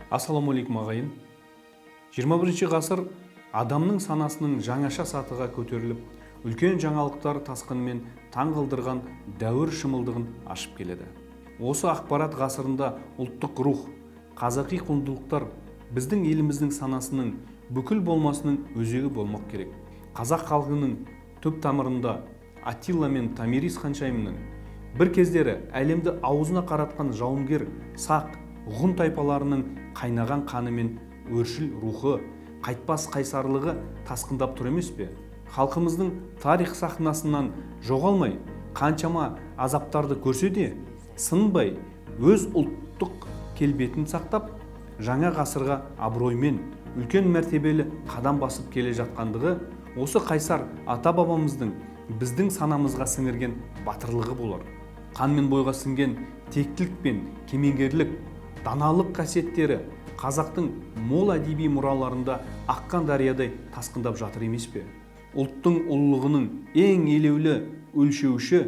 Ассалаумағалейкум ағайын. 21 ғасыр адамның санасының жаңаша сатыға көтеріліп, үлкен жаңалықтар тасқынымен таң қалдырған дәуір шымылдығын ашып келеді. Осы ақпарат ғасырында ұлттық рух, қазақи құндылықтар біздің еліміздің санасының бүкіл болмасының өзегі болмақ керек. Қазақ халқының түп тамырында Аттила мен Томирис ханшайымның, бір кездері әлемді аузына қаратқан жауынгер сақ, ғұн тайпаларының қайнаған қаны мен өршіл рухы, қайтпас қайсарлығы тасқындап тұр емес пе? Халқымыздың тарих сахнасынан жоғалмай, қаншама азаптарды көрсе де, сынбай, өз ұлттық келбетін сақтап, жаңа ғасырға абыроймен, үлкен мәртебелі қадам басып келе жатқандығы осы қайсар ата-бабамыздың біздің санамызға сіңірген батырлығы болар. Қанмен бойға сіңген тектілік пен кемеңгерлік, даналық қасиеттері қазақтың мол әдеби мұраларында аққан дариядай тасқындап жатыр емес пе? Ұлттың ұлылығының ең елеулі өлшеуші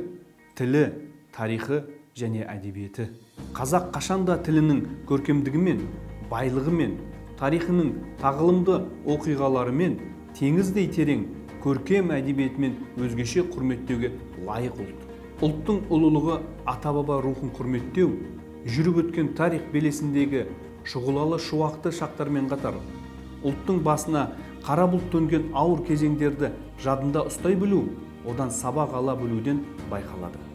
тілі, тарихы және әдебиеті. Қазақ қашанда тілінің көркемдігімен, байлығымен, тарихының тағылымды оқиғаларымен, теңіздей терең көркем әдебиетімен өзгеше құрметтеуге лайық ұлт. Ұлттың ұлылығы ата-баба рухын құрметтеу, жүріп өткен тарих белесіндегі шұғылалы шуақты шақтармен қатар, ұлттың басына қара бұлт төнген ауыр кезеңдерді жадында ұстай білу, одан сабақ ала білуден байқалады.